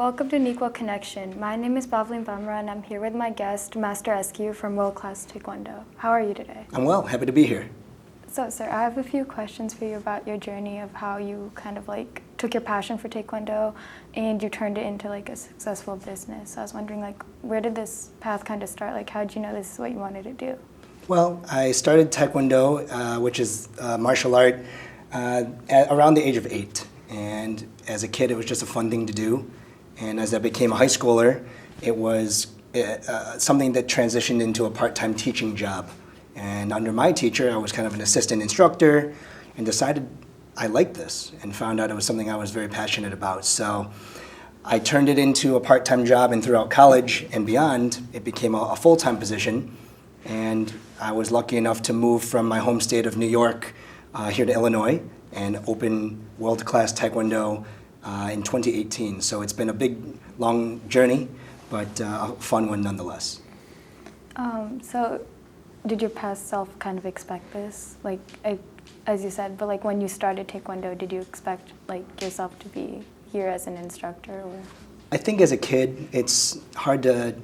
welcome to Neuqua Connection. My name is Bavlin Bamra and I'm here with my guest, Master SQ from World Class Taekwondo. How are you today? I'm well, happy to be here. So, sir, I have a few questions for you about your journey of how you kind of took your passion for Taekwondo and you turned it into a successful business. So I was wondering where did this path kind of start? How did you know this is what you wanted to do? Well, I started Taekwondo, which is martial art, around the age of 8. And as a kid, it was just a fun thing to do. And as I became a high schooler, it was something that transitioned into a part-time teaching job. And under my teacher, I was kind of an assistant instructor and decided I liked this and found out it was something I was very passionate about. So I turned it into a part-time job, and throughout college and beyond, it became a full-time position. And I was lucky enough to move from my home state of New York here to Illinois and open World Class Taekwondo in 2018. So it's been a big, long journey, but a fun one nonetheless. So did your past self kind of expect this? As you said, but when you started Taekwondo, did you expect yourself to be here as an instructor? Or? I think as a kid, it's hard to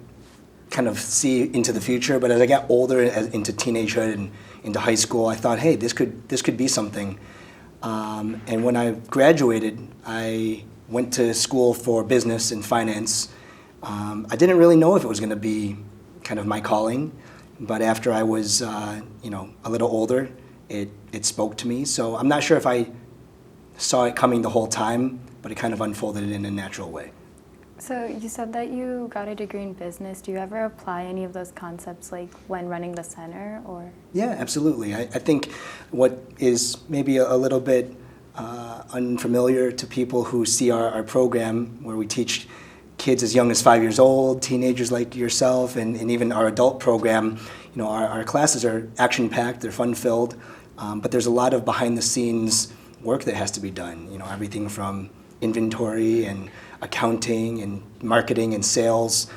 kind of see into the future, but as I got older, into teenagehood and into high school, I thought, hey, this could be something. And when I graduated, I went to school for business and finance. I didn't really know if it was going to be kind of my calling, but after I was, a little older, it spoke to me. So I'm not sure if I saw it coming the whole time, but it kind of unfolded in a natural way. So you said that you got a degree in business. Do you ever apply any of those concepts when running the center, or? Yeah, absolutely. I think what is maybe a little bit unfamiliar to people who see our program, where we teach kids as young as 5 years old, teenagers like yourself, and even our adult program, our classes are action-packed, they're fun-filled, but there's a lot of behind-the-scenes work that has to be done. Everything from inventory and accounting and marketing and sales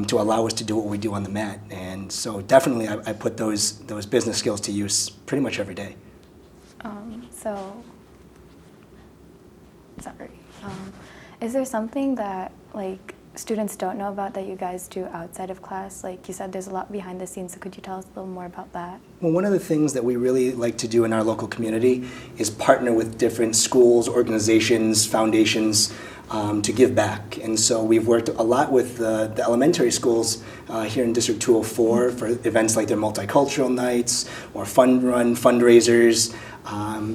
to allow us to do what we do on the mat. And so definitely I put those business skills to use pretty much every day. Is there something that students don't know about that you guys do outside of class? You said there's a lot behind the scenes, so could you tell us a little more about that? Well, one of the things that we really like to do in our local community is partner with different schools, organizations, foundations to give back. And so we've worked a lot with the elementary schools here in District 204 for events like their multicultural nights or fund run fundraisers,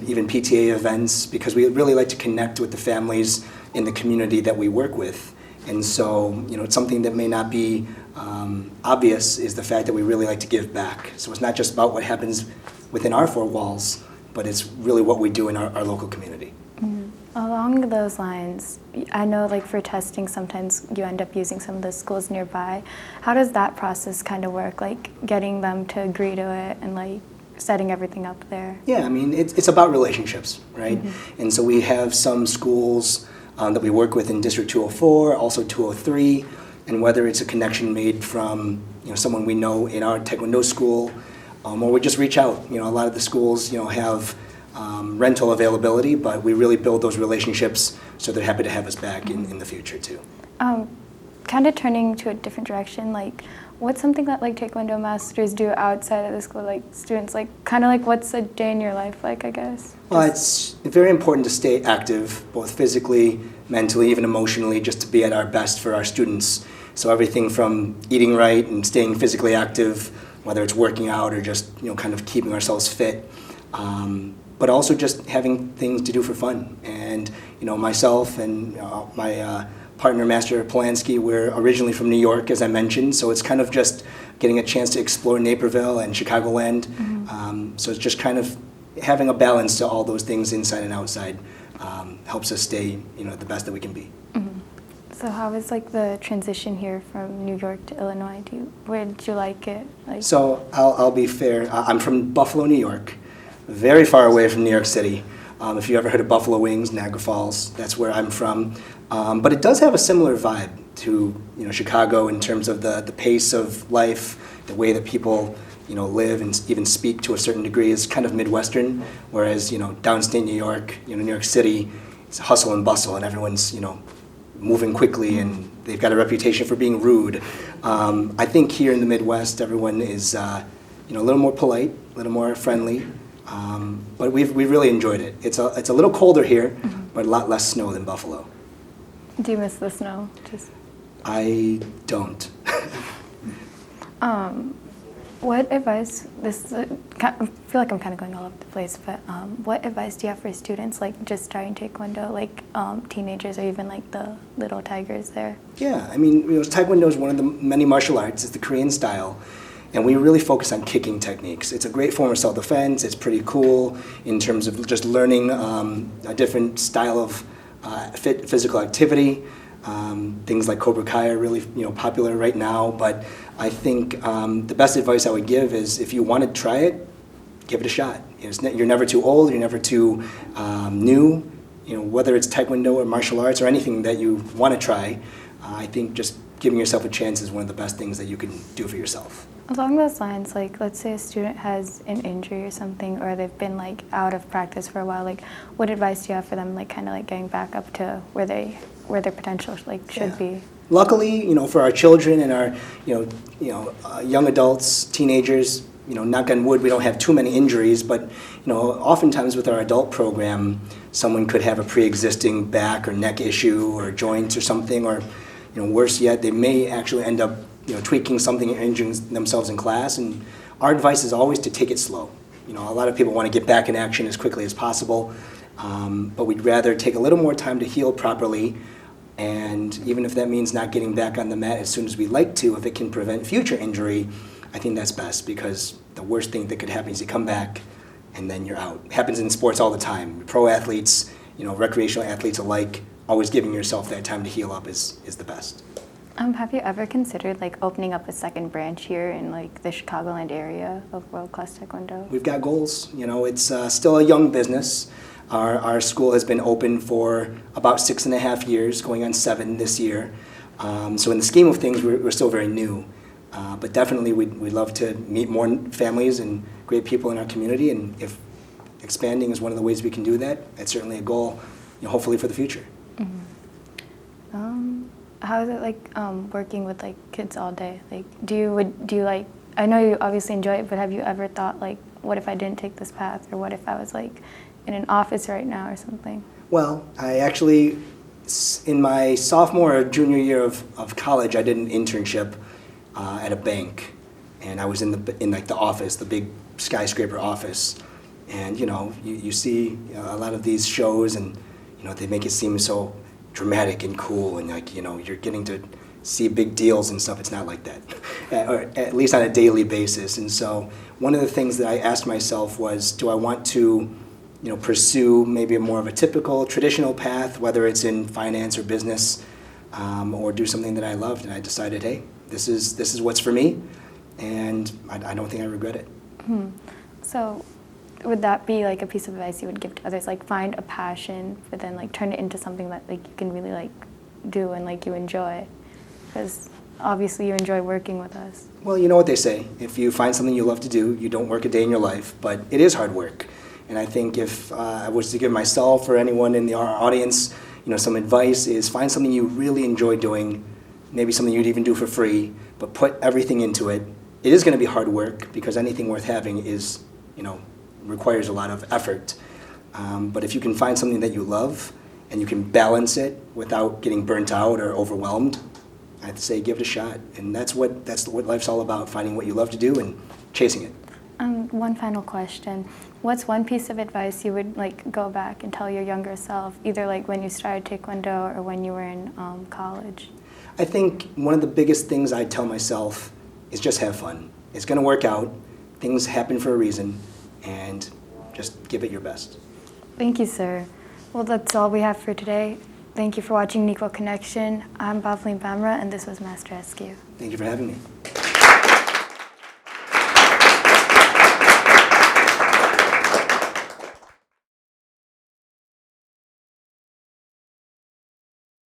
even PTA events, because we really like to connect with the families in the community that we work with. And so, it's something that may not be obvious is the fact that we really like to give back. So it's not just about what happens within our four walls, but it's really what we do in our local community. Mm-hmm. Along those lines, I know for testing, sometimes you end up using some of the schools nearby. How does that process kind of work, getting them to agree to it and setting everything up there? Yeah, it's about relationships, right? Mm-hmm. And so we have some schools that we work with in District 204, also 203, and whether it's a connection made from someone we know in our Taekwondo school, or we just reach out. A lot of the schools have rental availability, but we really build those relationships, so they're happy to have us back in the future too. Kind of turning to a different direction, what's something that Taekwondo masters do outside of the school, students, what's a day in your life I guess? Well, it's very important to stay active, both physically, mentally, even emotionally, just to be at our best for our students. So everything from eating right and staying physically active, whether it's working out or just kind of keeping ourselves fit, but also just having things to do for fun. And myself and my partner, Master Polanski, we're originally from New York, as I mentioned, so it's kind of just getting a chance to explore Naperville and Chicagoland. Mm-hmm. So it's just kind of having a balance to all those things inside and outside helps us stay, the best that we can be. Mm-hmm. So how is the transition here from New York to Illinois? Where did you like it? So I'll be fair. I'm from Buffalo, New York, very far away from New York City. If you ever heard of Buffalo Wings, Niagara Falls, that's where I'm from. But it does have a similar vibe to Chicago in terms of the pace of life, the way that people live and even speak to a certain degree is kind of Midwestern, whereas downstate New York, New York City, it's hustle and bustle, and everyone's moving quickly, and they've got a reputation for being rude. I think here in the Midwest, everyone is a little more polite, a little more friendly, but we've really enjoyed it. It's a little colder here, but a lot less snow than Buffalo. Do you miss the snow? I don't. What advice, I feel like I'm kind of going all over the place, but what advice do you have for students like just starting Taekwondo, like teenagers or even like the little tigers there? Yeah, I mean, Taekwondo is one of the many martial arts. It's the Korean style, and we really focus on kicking techniques. It's a great form of self-defense. It's pretty cool in terms of just learning a different style of physical activity. Things like Cobra Kai are really popular right now, but I think the best advice I would give is if you want to try it, give it a shot. You're never too old, you're never too new. Whether it's Taekwondo or martial arts or anything that you want to try, I think just giving yourself a chance is one of the best things that you can do for yourself. Along those lines, like let's say a student has an injury or something, or they've been like out of practice for a while, like what advice do you have for them, like kind of like getting back up to where their potential should be? Luckily, for our children and our young adults, teenagers, knock on wood, we don't have too many injuries, but oftentimes with our adult program, someone could have a pre-existing back or neck issue or joints or something, or worse yet, they may actually end up tweaking something and injuring themselves in class. And our advice is always to take it slow. A lot of people want to get back in action as quickly as possible, but we'd rather take a little more time to heal properly. And even if that means not getting back on the mat as soon as we'd like to, if it can prevent future injury, I think that's best, because the worst thing that could happen is you come back and then you're out. It happens in sports all the time. Pro athletes, recreational athletes alike, always giving yourself that time to heal up is the best. Have you ever considered like opening up a second branch here in like the Chicagoland area of World Class Taekwondo? We've got goals. It's still a young business. Our school has been open for about 6.5 years, going on 7 this year. So in the scheme of things, we're still very new. But definitely we'd love to meet more families and great people in our community. And if expanding is one of the ways we can do that, that's certainly a goal, hopefully for the future. How is it like working with like kids all day? Like, do you like? I know you obviously enjoy it, but have you ever thought like, what if I didn't take this path, or what if I was like in an office right now or something? Well, I actually, in my sophomore or junior year of college, I did an internship at a bank, and I was in like the office, the big skyscraper office, and you see a lot of these shows, and they make it seem so dramatic and cool, and like you're getting to see big deals and stuff. It's not like that, or at least on a daily basis. And so one of the things that I asked myself was, do I want to pursue maybe more of a typical traditional path, whether it's in finance or business, or do something that I loved? And I decided, hey, this is what's for me, and I don't think I regret it. So would that be like a piece of advice you would give to others, like find a passion but then like turn it into something that like you can really like do and like you enjoy? Because obviously you enjoy working with us. Well, you know what they say, if you find something you love to do, you don't work a day in your life, but it is hard work. And I think if I was to give myself or anyone in our audience some advice, is find something you really enjoy doing, maybe something you'd even do for free, but put everything into it. It is going to be hard work, because anything worth having is requires a lot of effort. But if you can find something that you love and you can balance it without getting burnt out or overwhelmed, I'd say give it a shot. And that's what life's all about, finding what you love to do and chasing it. One final question. What's one piece of advice you would like go back and tell your younger self, either like when you started Taekwondo or when you were in college? I think one of the biggest things I'd tell myself is just have fun. It's going to work out. Things happen for a reason. And just give it your best. Thank you, sir. Well, that's all we have for today. Thank you for watching Neuqua Connection. I'm Bhavleen Bamra, and this was Master Eskew. Thank you for having me.